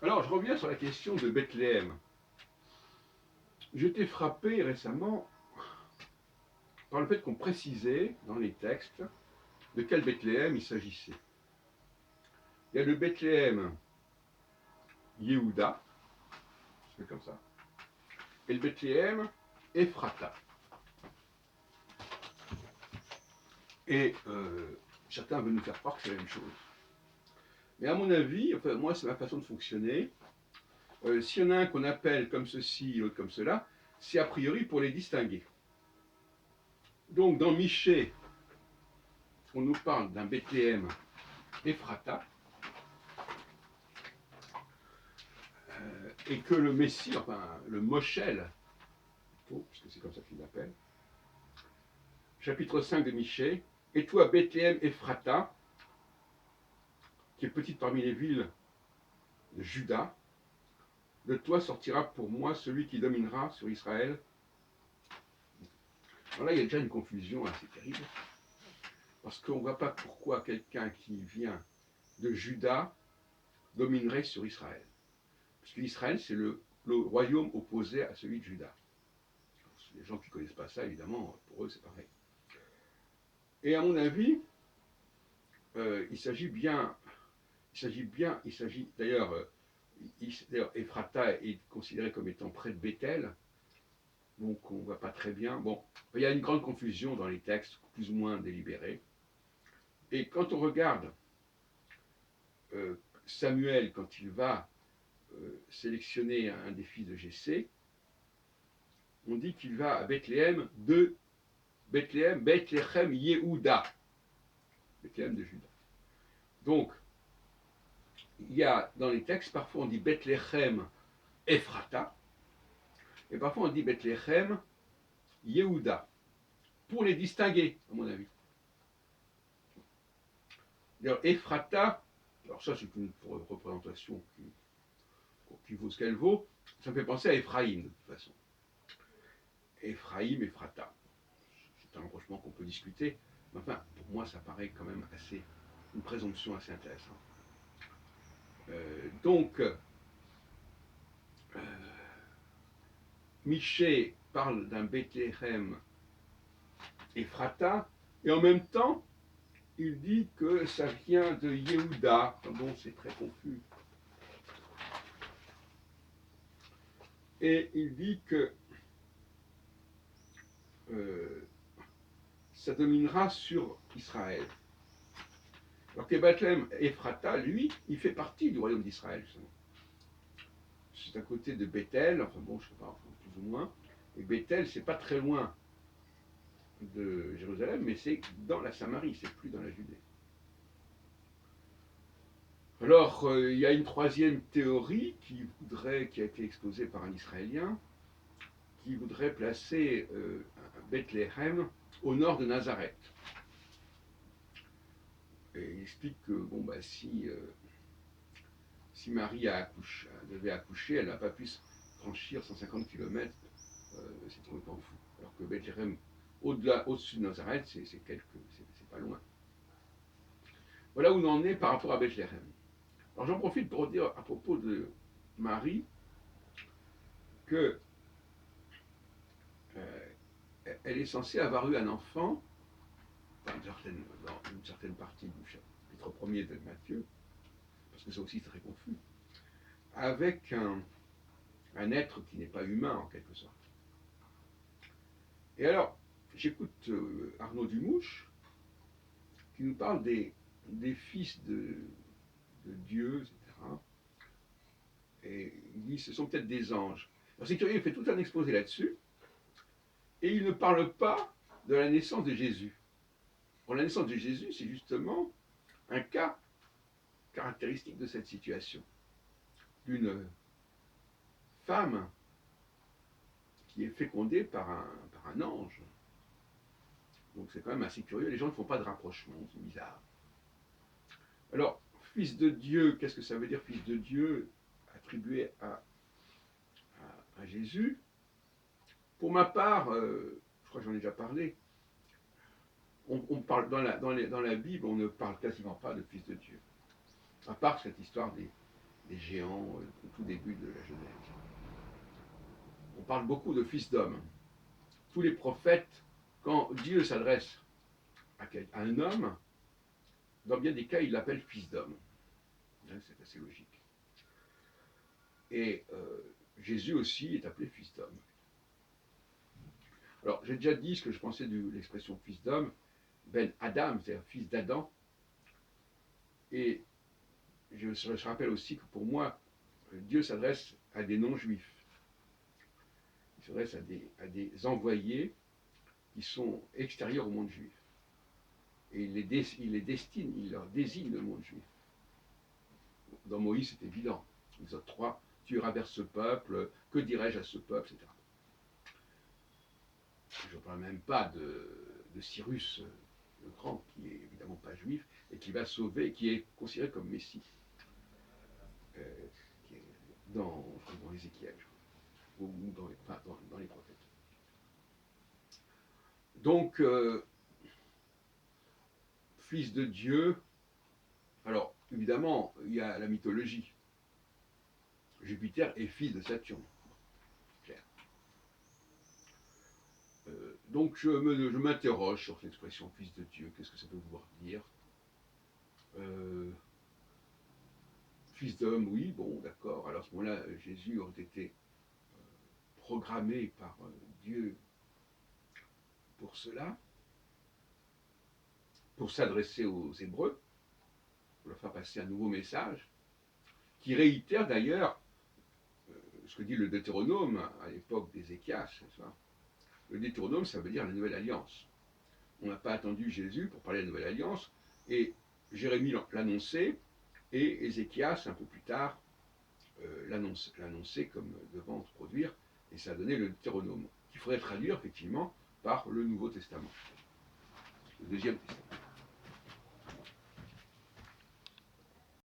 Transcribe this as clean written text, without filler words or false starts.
Alors, je reviens sur la question de Bethléem. J'étais frappé récemment par le fait qu'on précisait dans les textes de quel Bethléem il s'agissait. Il y a le Bethléem Yehuda, c'est comme ça, et le Bethléem Ephrata. Et certains veulent nous faire croire que c'est la même chose. Mais à mon avis, enfin, moi c'est ma façon de fonctionner, s'il y en a un qu'on appelle comme ceci et l'autre comme cela, c'est a priori pour les distinguer. Donc dans Michée, on nous parle d'un Bethléem Ephrata, et que le Messie, enfin le Moshel, puisque c'est comme ça qu'il l'appelle, chapitre 5 de Michée, et toi Bethléem Ephrata, qui est petite parmi les villes de Juda, de toi sortira pour moi celui qui dominera sur Israël. Alors là, il y a déjà une confusion assez terrible, parce qu'on ne voit pas pourquoi quelqu'un qui vient de Juda dominerait sur Israël. Puisque Israël, c'est le royaume opposé à celui de Juda. Les gens qui ne connaissent pas ça, évidemment, pour eux, c'est pareil. Et à mon avis, il s'agit d'ailleurs, Ephrata est considéré comme étant près de Bethel, donc on ne voit pas très bien. Bon, il y a une grande confusion dans les textes, plus ou moins délibérés. Et quand on regarde Samuel, quand il va sélectionner un des fils de Jessé, on dit qu'il va à Bethléem Bethléem Yehuda, Bethléem de Juda. Donc, il y a dans les textes, parfois on dit Bethléem Ephrata, et parfois on dit Bethléem Yehuda, pour les distinguer, à mon avis. D'ailleurs, Ephrata, alors ça c'est une représentation qui vaut ce qu'elle vaut, ça me fait penser à Éphraïm, de toute façon. Éphraïm, Ephrata. C'est un rapprochement qu'on peut discuter, mais enfin, pour moi, ça paraît quand même une présomption assez intéressante. Donc, Michée parle d'un Bethléem Ephrata, et en même temps, il dit que ça vient de Yehuda. Bon, c'est très confus. Et il dit que ça dominera sur Israël. Alors que Bethléem Ephrata, lui, il fait partie du royaume d'Israël, justement. C'est à côté de Bethel, enfin bon, je sais pas, plus ou moins. Et Bethel, c'est pas très loin de Jérusalem, mais c'est dans la Samarie, c'est plus dans la Judée. Alors, il y a une troisième théorie qui a été exposée par un Israélien, qui voudrait placer Bethléem au nord de Nazareth. Et il explique que bon, bah, si Marie devait accoucher, elle n'a pas pu franchir 150 km, c'est complètement fou. Alors que Bethléem, au-dessus de Nazareth, c'est pas loin. Voilà où on en est par rapport à Bethléem. Alors j'en profite pour dire à propos de Marie que elle est censée avoir eu un enfant, dans une certaine partie du chapitre 1er de Matthieu, parce que c'est aussi très confus, avec un être qui n'est pas humain en quelque sorte. Et alors, j'écoute Arnaud Dumouche, qui nous parle des fils de Dieu, etc. Et il dit ce sont peut-être des anges. Alors c'est curieux, il fait tout un exposé là-dessus, et il ne parle pas de la naissance de Jésus. Pour la naissance de Jésus, c'est justement un cas caractéristique de cette situation, d'une femme qui est fécondée par un ange. Donc c'est quand même assez curieux, les gens ne font pas de rapprochement, c'est bizarre. Alors, fils de Dieu, qu'est-ce que ça veut dire fils de Dieu attribué à Jésus? Pour ma part, je crois que j'en ai déjà parlé, on parle dans la Bible, on ne parle quasiment pas de fils de Dieu. À part cette histoire des géants au tout début de la Genèse. On parle beaucoup de fils d'homme. Tous les prophètes, quand Dieu s'adresse à un homme, dans bien des cas, il l'appelle fils d'homme. C'est assez logique. Et Jésus aussi est appelé fils d'homme. Alors, j'ai déjà dit ce que je pensais de l'expression fils d'homme, Ben Adam, c'est-à-dire fils d'Adam. Et je rappelle aussi que pour moi, Dieu s'adresse à des non-juifs. Il s'adresse à des envoyés qui sont extérieurs au monde juif. Et il les destine, il leur désigne le monde juif. Dans Moïse, c'est évident. Exode 3, tu iras vers ce peuple, que dirais-je à ce peuple, etc. Je ne parle même pas de Cyrus le Grand, qui est évidemment pas juif, et qui va sauver, qui est considéré comme Messie, qui est dans Ézéchiel, ou dans les prophètes. Donc, fils de Dieu, alors évidemment, il y a la mythologie. Jupiter est fils de Saturne. Clair. Donc je m'interroge sur l'expression fils de Dieu, qu'est-ce que ça peut vouloir dire fils d'homme, oui, bon, d'accord. Alors à ce moment-là, Jésus aurait été programmé par Dieu pour cela, pour s'adresser aux Hébreux, pour leur faire passer un nouveau message, qui réitère d'ailleurs ce que dit le Deutéronome à l'époque d'Ézéchias. Le Deutéronome, ça veut dire la nouvelle alliance. On n'a pas attendu Jésus pour parler de la nouvelle alliance, et Jérémie l'annonçait, et Ézéchias, un peu plus tard, l'annonçait comme devant se produire, et ça a donné le Deutéronome, qu'il faudrait traduire effectivement par le Nouveau Testament, le Deuxième Testament.